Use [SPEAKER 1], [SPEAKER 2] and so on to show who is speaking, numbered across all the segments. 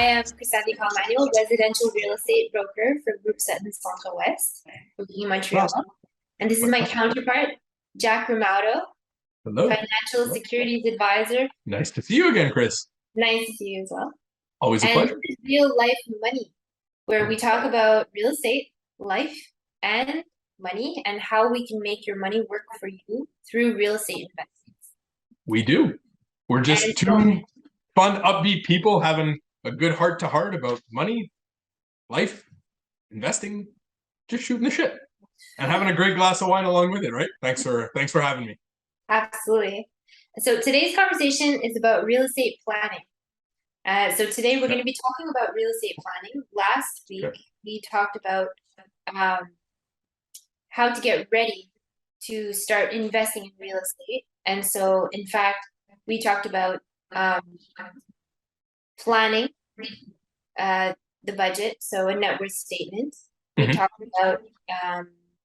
[SPEAKER 1] am Chrysanthia Manuel, residential real estate broker for Groupe Sutton Centre-Ouest in Montreal. And this is my counterpart, Jack Romaudo,
[SPEAKER 2] Hello.
[SPEAKER 1] financial securities advisor.
[SPEAKER 2] Nice to see you again, Chris.
[SPEAKER 1] Nice to see you as well.
[SPEAKER 2] Always a pleasure.
[SPEAKER 1] This is Real Life Money, where we talk about real estate, life, and money, and how we can make your money work for you through real estate investments.
[SPEAKER 2] We do. We're just two fun, upbeat people having a good heart-to-heart about money, life, investing, just shooting the shit, and having a great glass of wine along with it, right? Thanks for having me.
[SPEAKER 1] Absolutely. So today's conversation is about real estate planning. So today we're going to be talking about real estate planning. Last week we talked about how to get ready to start investing in real estate. And so, in fact, we talked about planning the budget, so a net worth statement. We talked about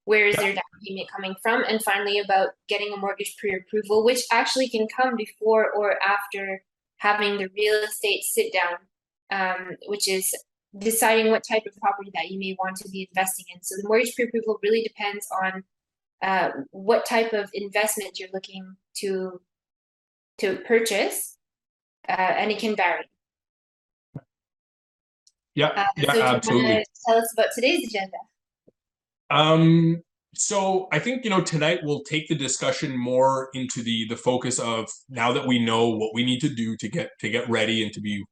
[SPEAKER 1] where is their down payment coming from, and finally about getting a mortgage pre-approval, which actually can come before or after having the real estate sit down, which is deciding what type of property that you may want to be investing in. So the mortgage pre-approval really depends on what type of investment you're looking to purchase, and it can vary.
[SPEAKER 2] Yeah,
[SPEAKER 1] so
[SPEAKER 2] absolutely.
[SPEAKER 1] Tell us about today's agenda.
[SPEAKER 2] So I think, tonight we'll take the discussion more into the focus of, now that we know what we need to do to get ready and to be,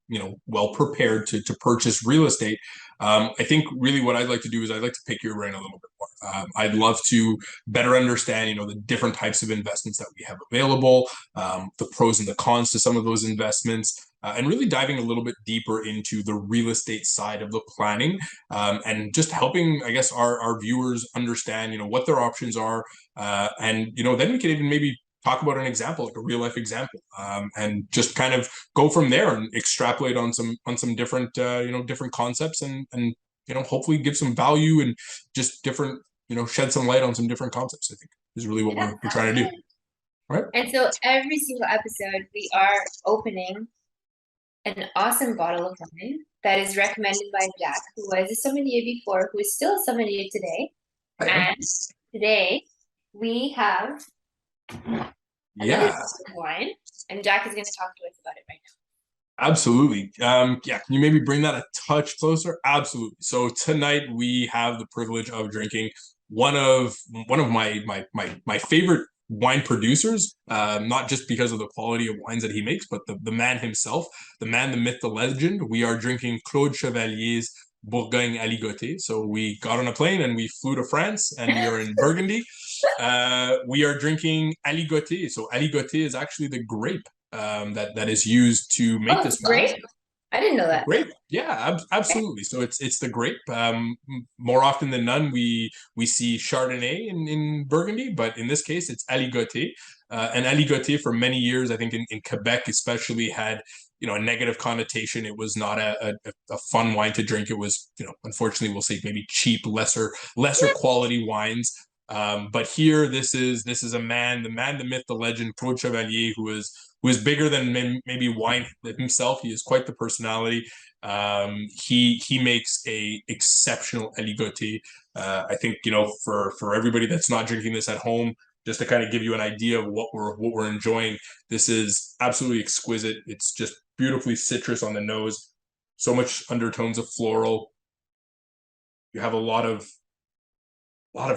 [SPEAKER 2] well prepared to purchase real estate. I think really what I'd like to do is I'd like to pick your brain a little bit more. I'd love to better understand, the different types of investments that we have available, the pros and the cons to some of those investments. And really diving a little bit deeper into the real estate side of the planning, and just helping, I guess, our viewers understand, what their options are, and then we can even maybe talk about an example, like a real life example, and just kind of go from there and extrapolate on some different different concepts, and hopefully give some value and just different shed some light on some different concepts. I think is really what we're trying to do, right?
[SPEAKER 1] And so every single episode we are opening an awesome bottle of wine that is recommended by Jack, who was a sommelier before, who is still a sommelier today. And today we have another wine, and Jack is going to talk to us about it right now.
[SPEAKER 2] Absolutely. Can you maybe bring that a touch closer? Absolutely. So tonight we have the privilege of drinking one of my favorite wine producers, not just because of the quality of wines that he makes, but the man himself, the man, the myth, the legend. We are drinking Claude Chevalier's Bourgogne Aligoté. So we got on a plane and we flew to France, and we are in Burgundy. We are drinking Aligoté. So Aligoté is actually the grape that is used to make this wine.
[SPEAKER 1] Grape? I didn't know that.
[SPEAKER 2] Grape, yeah, absolutely. So it's the grape. More often than none, we see Chardonnay in Burgundy, but in this case, it's Aligoté. And Aligoté for many years, I think in Quebec especially, had a negative connotation. It was not a fun wine to drink. It was unfortunately, we'll say maybe cheap, lesser quality wines. But here, this is a man, the myth, the legend, Claude Chevalier, who is bigger than maybe wine himself. He is quite the personality. He makes a exceptional Aligoté. I think for everybody that's not drinking this at home, just to kind of give you an idea of what we're enjoying, this is absolutely exquisite. It's just beautifully citrus on the nose, so much undertones of floral. You have a lot of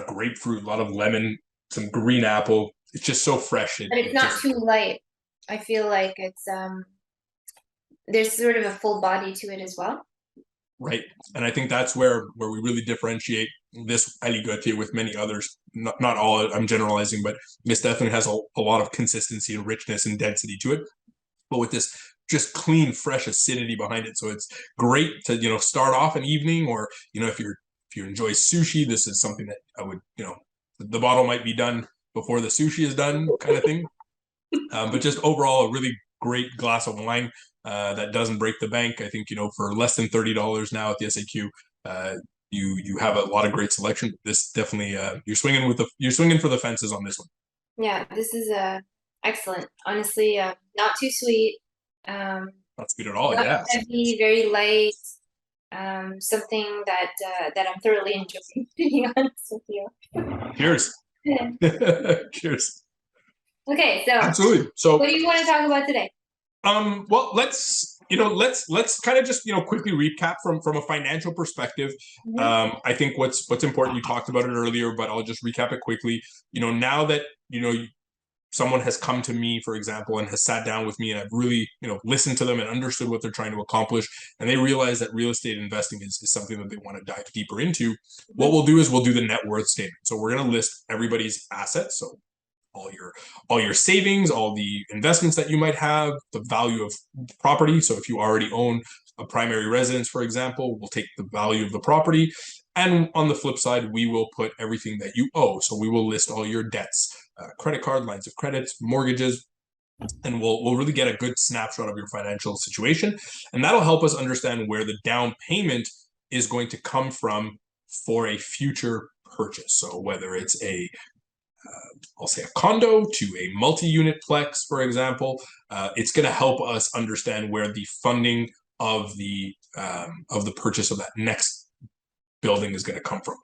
[SPEAKER 2] grapefruit, a lot of lemon, some green apple. It's just so fresh.
[SPEAKER 1] But it's not too light. I feel like it's there's sort of a full body to it as well.
[SPEAKER 2] Right. And I think that's where we really differentiate this Aligoté with many others. Not all, I'm generalizing, but this definitely has a lot of consistency and richness and density to it, but with this just clean, fresh acidity behind it. So it's great to start off an evening, or if you enjoy sushi, this is something that I would the bottle might be done before the sushi is done, kind of thing. But just overall, a really great glass of wine that doesn't break the bank. I think for less than $30 now at the SAQ, you have a lot of great selection. This definitely you're swinging for the fences on this one.
[SPEAKER 1] Yeah, this is excellent. Honestly, not too sweet.
[SPEAKER 2] Not sweet at all.
[SPEAKER 1] Not
[SPEAKER 2] Yes.
[SPEAKER 1] heavy, very light. Something that I'm thoroughly enjoying, to be honest with you.
[SPEAKER 2] Cheers. Cheers.
[SPEAKER 1] Okay, so
[SPEAKER 2] Absolutely. So
[SPEAKER 1] what do you want to talk about today?
[SPEAKER 2] Well, let's kind of just quickly recap from a financial perspective. I think what's important, you talked about it earlier, but I'll just recap it quickly. Now that someone has come to me, for example, and has sat down with me, and I've really listened to them and understood what they're trying to accomplish, and they realize that real estate investing is something that they want to dive deeper into. What we'll do is we'll do the net worth statement. So we're going to list everybody's assets. So all your savings, all the investments that you might have, the value of the property. So if you already own a primary residence, for example, we'll take the value of the property. And on the flip side, we will put everything that you owe. So we will list all your debts, credit card, lines of credits, mortgages, and we'll really get a good snapshot of your financial situation. And that'll help us understand where the down payment is going to come from for a future purchase. So whether it's I'll say a condo to a multi-unit plex, for example, it's going to help us understand where the funding of the purchase of that next building is going to come from.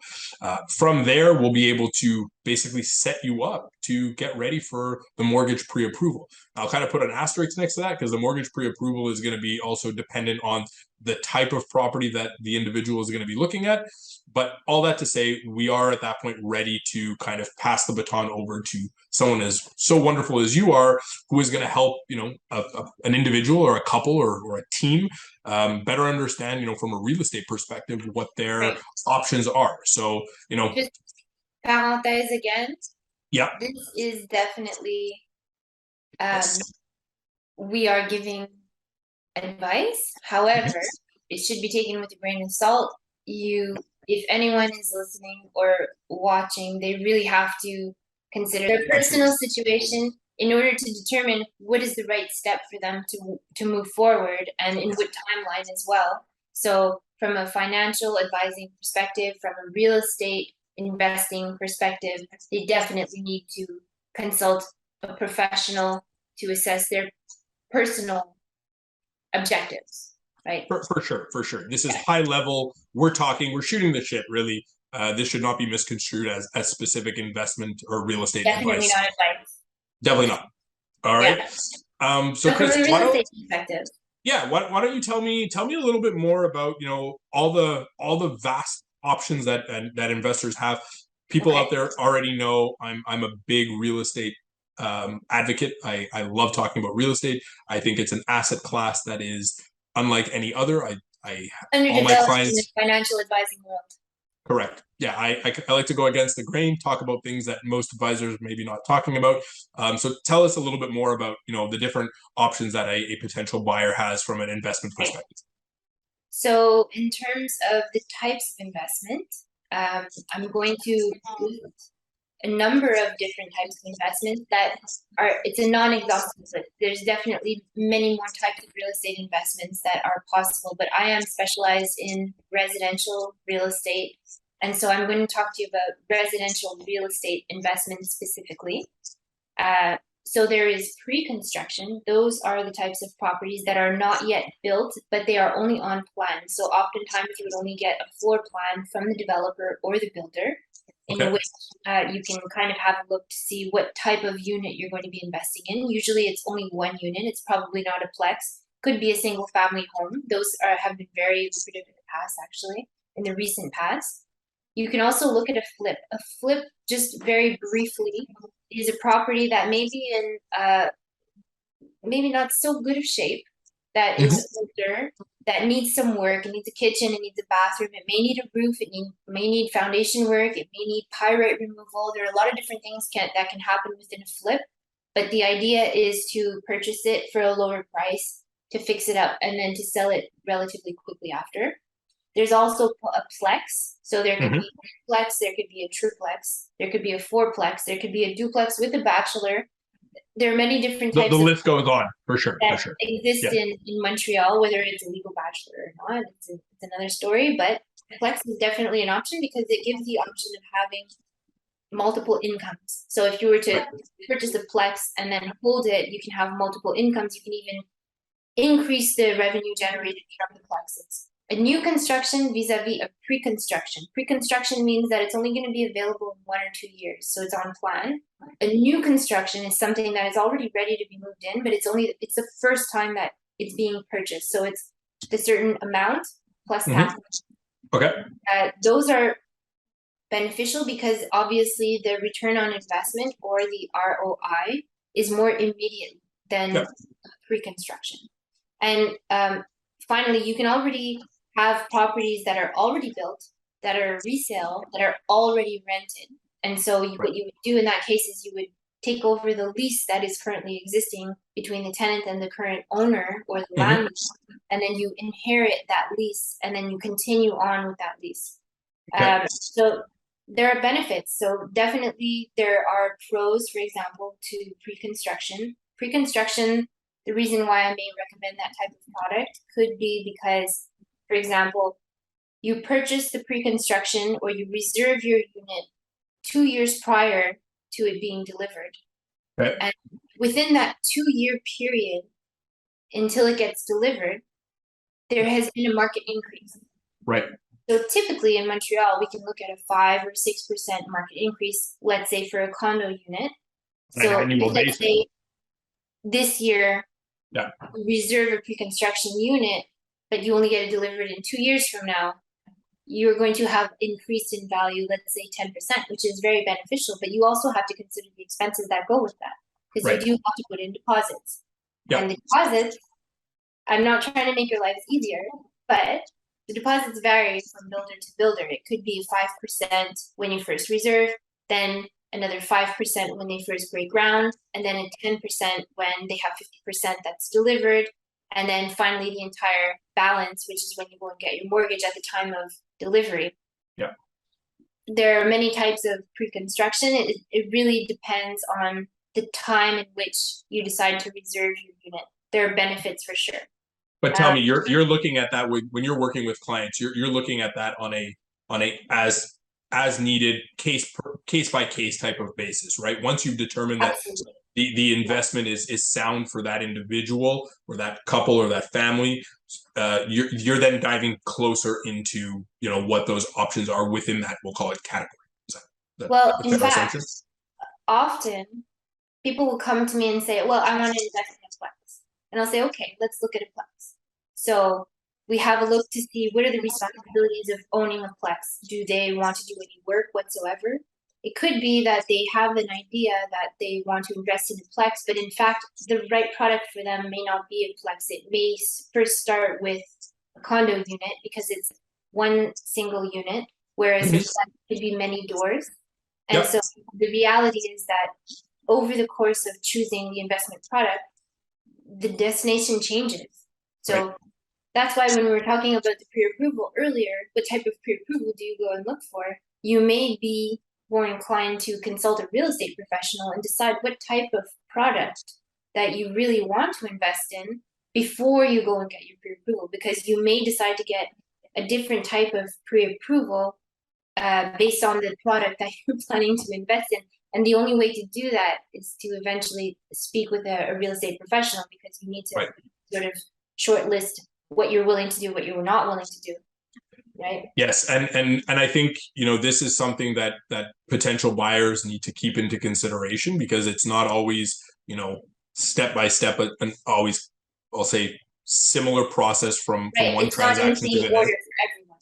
[SPEAKER 2] From there, we'll be able to basically set you up to get ready for the mortgage pre-approval. I'll kind of put an asterisk next to that because the mortgage pre-approval is going to be also dependent on the type of property that the individual is going to be looking at. But all that to say, we are at that point ready to kind of pass the baton over to someone as so wonderful as you are, who is going to help, an individual or a couple or a team better understand, from a real estate perspective, what their options are. So,
[SPEAKER 1] just parenthèse again.
[SPEAKER 2] Yeah.
[SPEAKER 1] This is definitely, we are giving advice. However, it should be taken with a grain of salt. If anyone is listening or watching, they really have to consider their personal situation in order to determine what is the right step for them to move forward, and in what timeline as well. So from a financial advising perspective, from a real estate investing perspective, they definitely need to consult a professional to assess their personal objectives. Right.
[SPEAKER 2] For sure. This is high level. We're shooting the shit, really. This should not be misconstrued as specific investment or real estate
[SPEAKER 1] definitely
[SPEAKER 2] advice.
[SPEAKER 1] Not advice.
[SPEAKER 2] Definitely not. All right. So Chris, why don't you tell me a little bit more about all the vast options that investors have. People out there already know I'm a big real estate advocate. I love talking about real estate. I think it's an asset class that is unlike any other. All my clients
[SPEAKER 1] in the financial advising world.
[SPEAKER 2] Correct. Yeah, I like to go against the grain, talk about things that most advisors maybe not talking about. So tell us a little bit more about the different options that a potential buyer has from an investment perspective.
[SPEAKER 1] So in terms of the types of investment, I'm going to a number of different types of investments it's a non-exhaustive list. There's definitely many more types of real estate investments that are possible, but I am specialized in residential real estate. And so I'm going to talk to you about residential real estate investments specifically. So there is pre-construction. Those are the types of properties that are not yet built, but they are only on plan. So oftentimes you would only get a floor plan from the developer or the builder, in which you can kind of have a look to see what type of unit you're going to be investing in. Usually it's only one unit. It's probably not a plex. Could be a single family home. Those have been very lucrative in the past, actually, in the recent past. You can also look at a flip. A flip, just very briefly, is a property that may be in maybe not so good of shape, that is older, that needs some work. It needs a kitchen, it needs a bathroom, it may need a roof, may need foundation work, it may need pyrite removal. There are a lot of different things that can happen within a flip, but the idea is to purchase it for a lower price, to fix it up, and then to sell it relatively quickly after. There's also a plex. So there could be a plex, there could be a triplex, there could be a fourplex, there could be a duplex with a bachelor. There are many different types.
[SPEAKER 2] The list goes on, for sure.
[SPEAKER 1] Exist in Montreal, whether it's a legal bachelor or not, it's another story. But plex is definitely an option because it gives the option of having multiple incomes. So if you were to purchase a plex and then hold it, you can have multiple incomes. You can even increase the revenue generated from the plexes. A new construction vis-a-vis a pre-construction. Pre-construction means that it's only going to be available in 1 or 2 years, so it's on plan. A new construction is something that is already ready to be moved in, but it's the first time that it's being purchased, so it's a certain amount plus tax.
[SPEAKER 2] Okay.
[SPEAKER 1] Those are beneficial because obviously the return on investment, or the ROI, is more immediate than pre-construction. And finally, you can already have properties that are already built, that are resale, that are already rented. And so what you would do in that case is you would take over the lease that is currently existing between the tenant and the current owner or the landlord, and then you inherit that lease, and then you continue on with that lease. So there are benefits. So definitely there are pros, for example, to pre-construction. Pre-construction, the reason why I may recommend that type of product could be because, for example, you purchase the pre-construction or you reserve your unit 2 years prior to it being delivered. And within that 2-year period until it gets delivered, there has been a market increase. So typically in Montreal, we can look at a 5 or 6% market increase, let's say for a condo unit. So let's say this year, you reserve a pre-construction unit, but you only get it delivered in 2 years from now, you're going to have increased in value, let's say 10%, which is very beneficial, but you also have to consider the expenses that go with that, because you do have to put in deposits. And the deposits, I'm not trying to make your lives easier, but the deposits vary from builder to builder. It could be 5% when you first reserve, then another 5% when they first break ground, and then a 10% when they have 50% that's delivered, and then finally the entire balance, which is when you go and get your mortgage at the time of delivery. There are many types of pre-construction. It really depends on the time in which you decide to reserve your unit. There are benefits for sure.
[SPEAKER 2] But tell me, you're looking at that when you're working with clients. You're looking at that on a as needed case by case type of basis, right? Once you've determined that the investment is sound for that individual or that couple or that family, you're then diving closer into what those options are within that, we'll call it, category.
[SPEAKER 1] Well, in fact, often people will come to me and say, well, I want to invest in a Plex. And I'll say, okay, let's look at a Plex. So we have a look to see what are the responsibilities of owning a Plex. Do they want to do any work whatsoever? It could be that they have an idea that they want to invest in a Plex, but in fact, the right product for them may not be a Plex. It may first start with a condo unit because it's one single unit, whereas a Plex could be many doors. And so the reality is that over the course of choosing the investment product, the destination changes. So that's why when we were talking about the pre-approval earlier, what type of pre-approval do you go and look for? You may be more inclined to consult a real estate professional and decide what type of product that you really want to invest in before you go and get your pre-approval, because you may decide to get a different type of pre-approval based on the product that you're planning to invest in. And the only way to do that is to eventually speak with a real estate professional, because you need to sort of shortlist what you're willing to do, what you're not willing to do. Right. Yes,
[SPEAKER 2] and I think this is something that potential buyers need to keep into consideration, because it's not always step by step, but always, I'll say, similar process from one
[SPEAKER 1] it's
[SPEAKER 2] transaction
[SPEAKER 1] not
[SPEAKER 2] to the
[SPEAKER 1] order
[SPEAKER 2] next.
[SPEAKER 1] for everyone.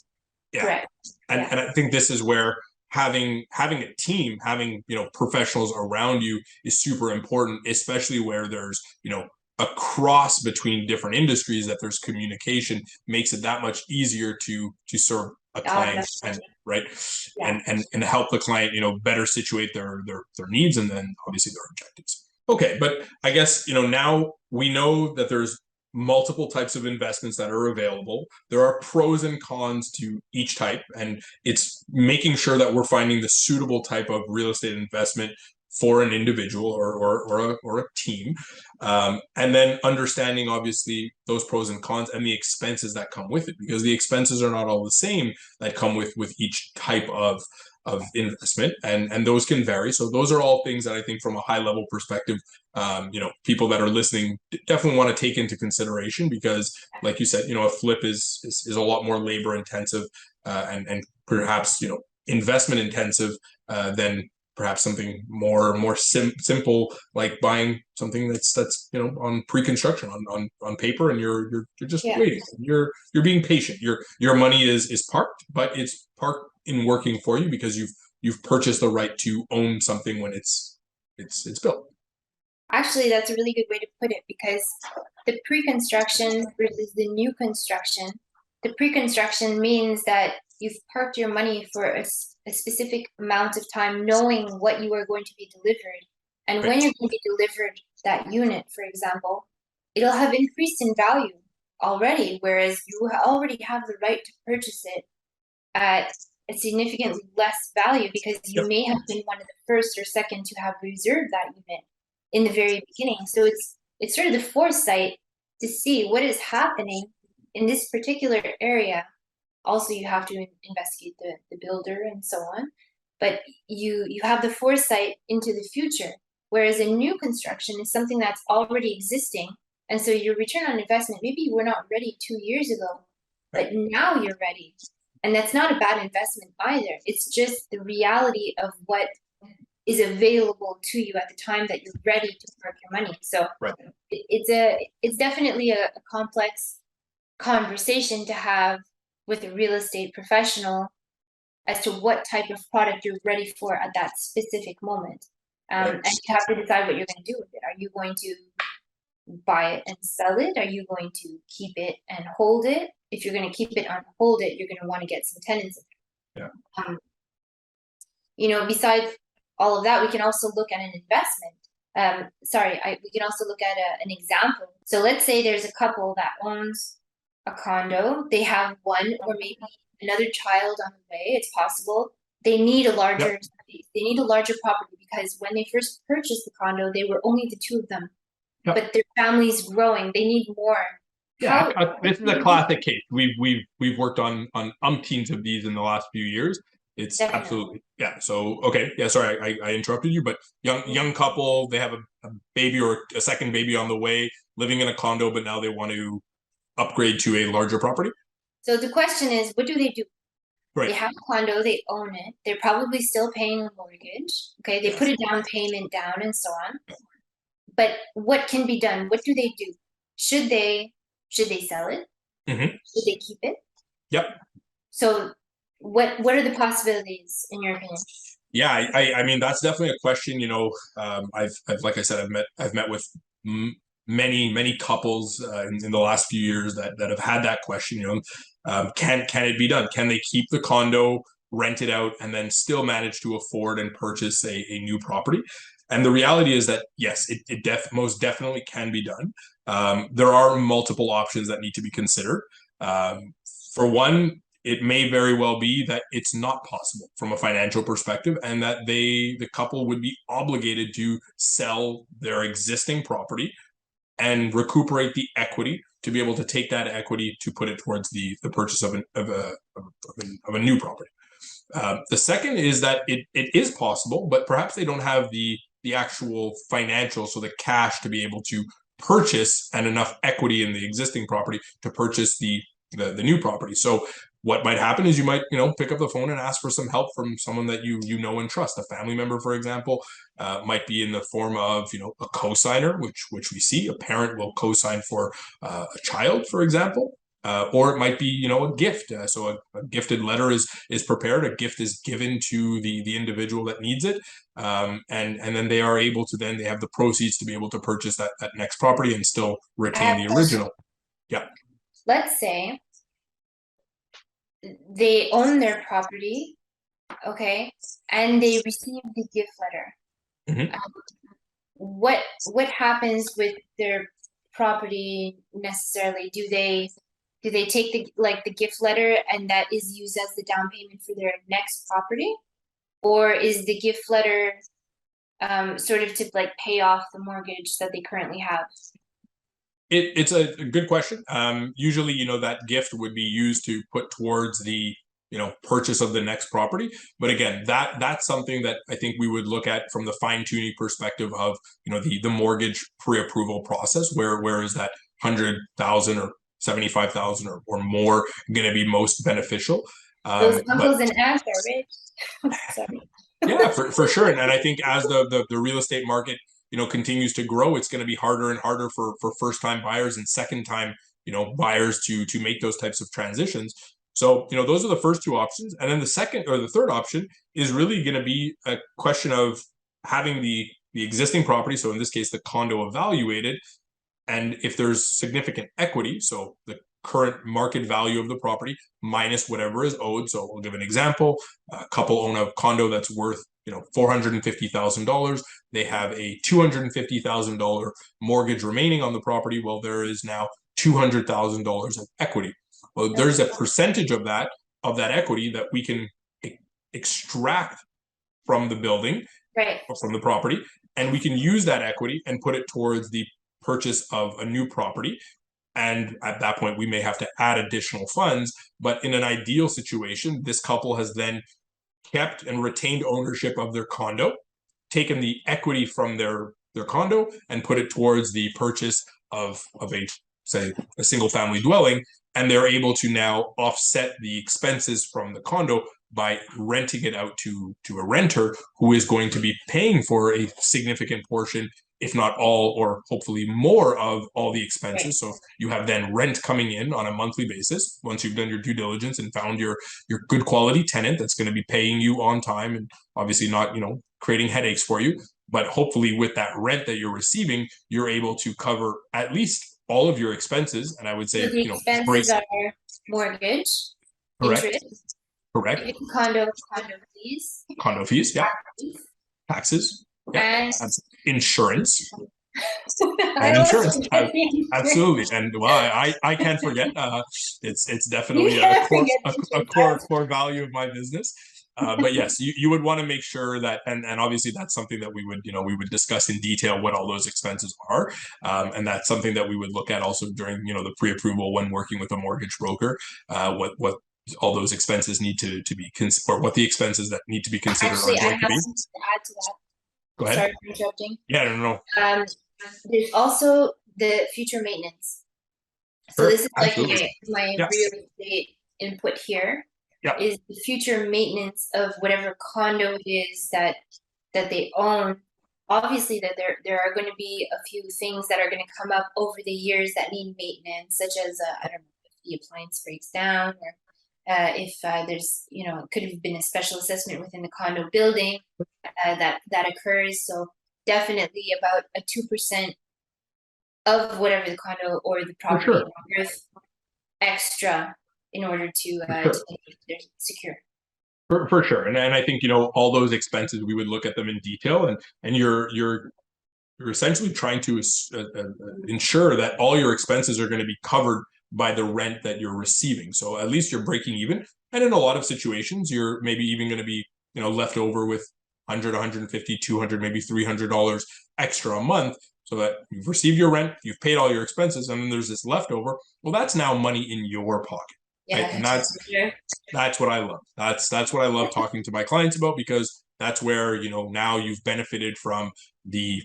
[SPEAKER 1] Correct.
[SPEAKER 2] And I think this is where having a team, having professionals around you is super important, especially where there's a cross between different industries, that there's communication, makes it that much easier to serve a client and help the client better situate their needs and then obviously their objectives. Okay, but I guess now we know that there's multiple types of investments that are available. There are pros and cons to each type, and it's making sure that we're finding the suitable type of real estate investment for an individual or a team, and then understanding obviously those pros and cons and the expenses that come with it, because the expenses are not all the same that come with each type of investment, and those can vary. So those are all things that I think from a high level perspective, people that are listening definitely want to take into consideration, because like you said, a flip is a lot more labor intensive, and perhaps, investment intensive, than perhaps something more simple, like buying something that's on pre-construction, on paper, and you're just waiting. You're being patient. Your money is parked, but it's parked in working for you, because you've purchased the right to own something when it's built.
[SPEAKER 1] Actually, that's a really good way to put it, because the pre-construction versus the new construction, the pre-construction means that you've parked your money for a specific amount of time, knowing what you are going to be delivered. And when you're going to be delivered that unit, for example, it'll have increased in value already, whereas you already have the right to purchase it at a significantly less value, because you may have been one of the first or second to have reserved that unit in the very beginning. So it's sort of the foresight to see what is happening in this particular area. Also, you have to investigate the builder and so on, but you have the foresight into the future, whereas a new construction is something that's already existing. And so your return on investment, maybe you were not ready 2 years ago, but now you're ready. And that's not a bad investment either. It's just the reality of what is available to you at the time that you're ready to park your money. So it's definitely a complex conversation to have with a real estate professional as to what type of product you're ready for at that specific moment. And you have to decide what you're going to do with it. Are you going to buy it and sell it? Are you going to keep it and hold it? If you're going to keep it and hold it, you're going to want to get some tenants in there. Besides all of that, we can also look at an investment. We can also look at an example. So let's say there's a couple that owns a condo. They have one or maybe another child on the way. It's possible. They need a larger space. They need a larger property, because when they first purchased the condo, they were only the two of them. But their family's growing. They need more.
[SPEAKER 2] This is a classic case. We've worked on umpteens of these in the last few years. It's absolutely So sorry, I interrupted you, but young couple, they have a baby or a second baby on the way, living in a condo, but now they want to upgrade to a larger property.
[SPEAKER 1] So the question is, what do they do?
[SPEAKER 2] Right.
[SPEAKER 1] They have a condo, they own it, they're probably still paying a mortgage. Okay, they put a down payment down and so on. But what can be done? What do they do? Should they sell it? Should they keep it? So what are the possibilities in your opinion?
[SPEAKER 2] I mean, that's definitely a question. I've like I said, I've met with many couples in the last few years that have had that question. Can it be done? Can they keep the condo, rent it out, and then still manage to afford and purchase a new property? And the reality is that yes, it most definitely can be done. There are multiple options that need to be considered. For one, it may very well be that it's not possible from a financial perspective, and that the couple would be obligated to sell their existing property and recuperate the equity to be able to take that equity to put it towards the purchase of a new property. The second is that it is possible, but perhaps they don't have the actual financial, so the cash to be able to purchase, and enough equity in the existing property to purchase the new property. So what might happen is you might pick up the phone and ask for some help from someone that you know and trust. A family member, for example, might be in the form of a co-signer, which we see. A parent will co-sign for a child, for example. Or it might be, a gift. So a gifted letter is prepared. A gift is given to the individual that needs it, and then they are able to they have the proceeds to be able to purchase that next property and still retain the original.
[SPEAKER 1] Let's say they own their property, okay, and they receive the gift letter. What happens with their property necessarily? Do they take the gift letter and that is used as the down payment for their next property, or is the gift letter sort of to pay off the mortgage that they currently have?
[SPEAKER 2] It's a good question. Usually, that gift would be used to put towards the purchase of the next property. But again, that's something that I think we would look at from the fine-tuning perspective of the mortgage pre-approval process. Where is that 100,000 or 75,000 or more going to be most beneficial?
[SPEAKER 1] Those uncles and aunts are rich. Sorry.
[SPEAKER 2] Yeah, for sure. And I think as the real estate market continues to grow, it's going to be harder and harder for first-time buyers and second-time buyers to make those types of transitions. So, those are the first two options. And then the second or the third option is really going to be a question of having the existing property, so in this case, the condo, evaluated. And if there's significant equity, so the current market value of the property minus whatever is owed. So we'll give an example. A couple own a condo that's worth, $450,000. They have a $250,000 mortgage remaining on the property. Well, there is now $200,000 of equity. Well, there's a percentage of that equity that we can extract from the building,
[SPEAKER 1] right,
[SPEAKER 2] or from the property, and we can use that equity and put it towards the purchase of a new property. And at that point, we may have to add additional funds. But in an ideal situation, this couple has then kept and retained ownership of their condo, taken the equity from their condo and put it towards the purchase of a single family dwelling. And they're able to now offset the expenses from the condo by renting it out to a renter who is going to be paying for a significant portion, if not all, or hopefully more of all the expenses. Right. So you have then rent coming in on a monthly basis once you've done your due diligence and found your good quality tenant that's going to be paying you on time and obviously not, creating headaches for you. But hopefully with that rent that you're receiving, you're able to cover at least all of your expenses. And I would say,
[SPEAKER 1] so the expenses are mortgage,
[SPEAKER 2] correct,
[SPEAKER 1] interest,
[SPEAKER 2] correct,
[SPEAKER 1] condo fees,
[SPEAKER 2] yeah, taxes, yeah,
[SPEAKER 1] and
[SPEAKER 2] insurance. And insurance, absolutely. And well, I can't forget. It's definitely a core value of my business. But yes, you would want to make sure that, and obviously that's something that we would discuss in detail what all those expenses are, and that's something that we would look at also during the pre-approval when working with a mortgage broker. What all those expenses need to be or what the expenses that need to be considered.
[SPEAKER 1] Actually,
[SPEAKER 2] are
[SPEAKER 1] I have something to add to that.
[SPEAKER 2] Go ahead.
[SPEAKER 1] Sorry for interrupting.
[SPEAKER 2] Yeah, no.
[SPEAKER 1] There's also the future maintenance. So
[SPEAKER 2] sure.
[SPEAKER 1] This is
[SPEAKER 2] Absolutely.
[SPEAKER 1] like my
[SPEAKER 2] Yes.
[SPEAKER 1] real estate input here.
[SPEAKER 2] Yep.
[SPEAKER 1] Is the future maintenance of whatever condo it is that they own. Obviously, that there are going to be a few things that are going to come up over the years that need maintenance, such as I don't know if the appliance breaks down, or if there's it could have been a special assessment within the condo building that occurs. So definitely about a 2% of whatever the condo or the property is worth extra in order to make it secure.
[SPEAKER 2] For sure. And I think, all those expenses, we would look at them in detail, and you're essentially trying to ensure that all your expenses are going to be covered by the rent that you're receiving. So at least you're breaking even. And in a lot of situations, you're maybe even going to be, left over with 100, 150, 200, maybe $300 extra a month, so that you've received your rent, you've paid all your expenses, and then there's this leftover. Well, that's now money in your pocket.
[SPEAKER 1] Yeah,
[SPEAKER 2] right? And that's what I love. That's what I love talking to my clients about, because that's where, now you've benefited from the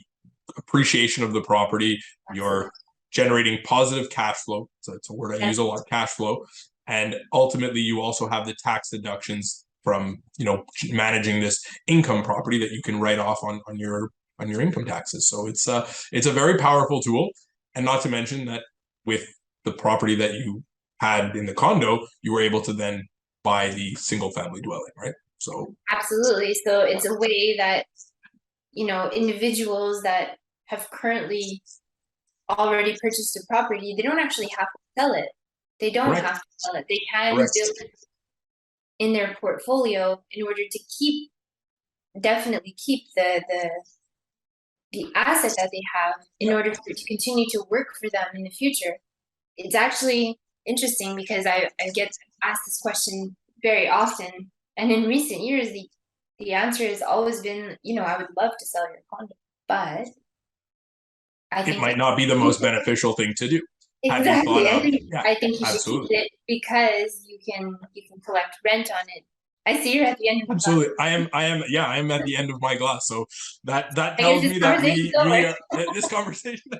[SPEAKER 2] appreciation of the property. You're generating positive cash flow. So it's a word I use a lot, cash flow. And ultimately, you also have the tax deductions from, managing this income property that you can write off on your income taxes. So it's a very powerful tool. And not to mention that with the property that you had in the condo, you were able to then buy the single family dwelling, right? So
[SPEAKER 1] absolutely. So it's a way that individuals that have currently already purchased a property, they don't actually have to sell it. They don't have to sell it. They can build it in their portfolio in order to definitely keep the asset that they have in order for it to continue to work for them in the future. It's actually interesting because I get asked this question very often, and in recent years the answer has always been, I would love to sell your condo, but I think
[SPEAKER 2] it might not be the most beneficial thing to do. have you
[SPEAKER 1] Exactly.
[SPEAKER 2] thought of? Yeah,
[SPEAKER 1] I think you should keep
[SPEAKER 2] absolutely.
[SPEAKER 1] it because you can collect rent on it. I see you're at the end of the glass.
[SPEAKER 2] Absolutely. I am at the end of my glass. So that
[SPEAKER 1] I guess
[SPEAKER 2] tells
[SPEAKER 1] this
[SPEAKER 2] me that
[SPEAKER 1] conversation's
[SPEAKER 2] we
[SPEAKER 1] over.
[SPEAKER 2] are this conversation.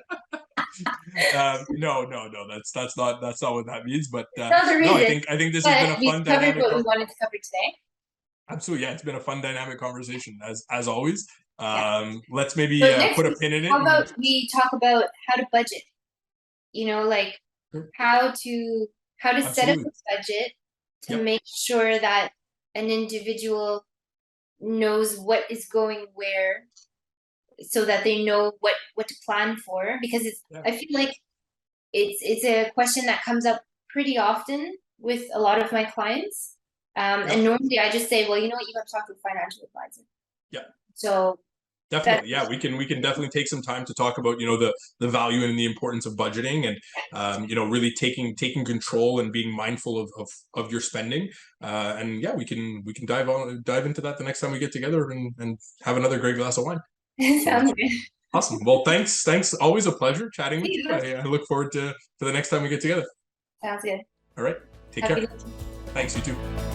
[SPEAKER 2] No, that's not what that means. But
[SPEAKER 1] Not the
[SPEAKER 2] no,
[SPEAKER 1] reason,
[SPEAKER 2] I think this has been
[SPEAKER 1] but
[SPEAKER 2] a
[SPEAKER 1] we've
[SPEAKER 2] fun
[SPEAKER 1] covered
[SPEAKER 2] dynamic.
[SPEAKER 1] what we wanted to cover today.
[SPEAKER 2] Absolutely, yeah, it's been a fun dynamic conversation as always.
[SPEAKER 1] Yeah.
[SPEAKER 2] Let's maybe
[SPEAKER 1] So next
[SPEAKER 2] put a
[SPEAKER 1] week,
[SPEAKER 2] pin in it.
[SPEAKER 1] how about we talk about how to budget? You know, like how to set up
[SPEAKER 2] Absolutely.
[SPEAKER 1] a budget to
[SPEAKER 2] Yep.
[SPEAKER 1] make sure that an individual knows what is going where, so that they know what to plan for. Because I feel like it's a question that comes up pretty often with a lot of my clients. And normally I just say, well, you know what, you got to talk to a financial advisor.
[SPEAKER 2] Yeah.
[SPEAKER 1] So
[SPEAKER 2] definitely, yeah, we can definitely take some time to talk about the value and the importance of budgeting, and really taking control and being mindful of your spending. And yeah, we can dive into that the next time we get together and have another great glass of wine.
[SPEAKER 1] Sounds good.
[SPEAKER 2] Awesome. Well, thanks. Always a pleasure chatting with you. I look forward to the next time we get together.
[SPEAKER 1] Sounds good.
[SPEAKER 2] All right. Take care. Thanks, you too.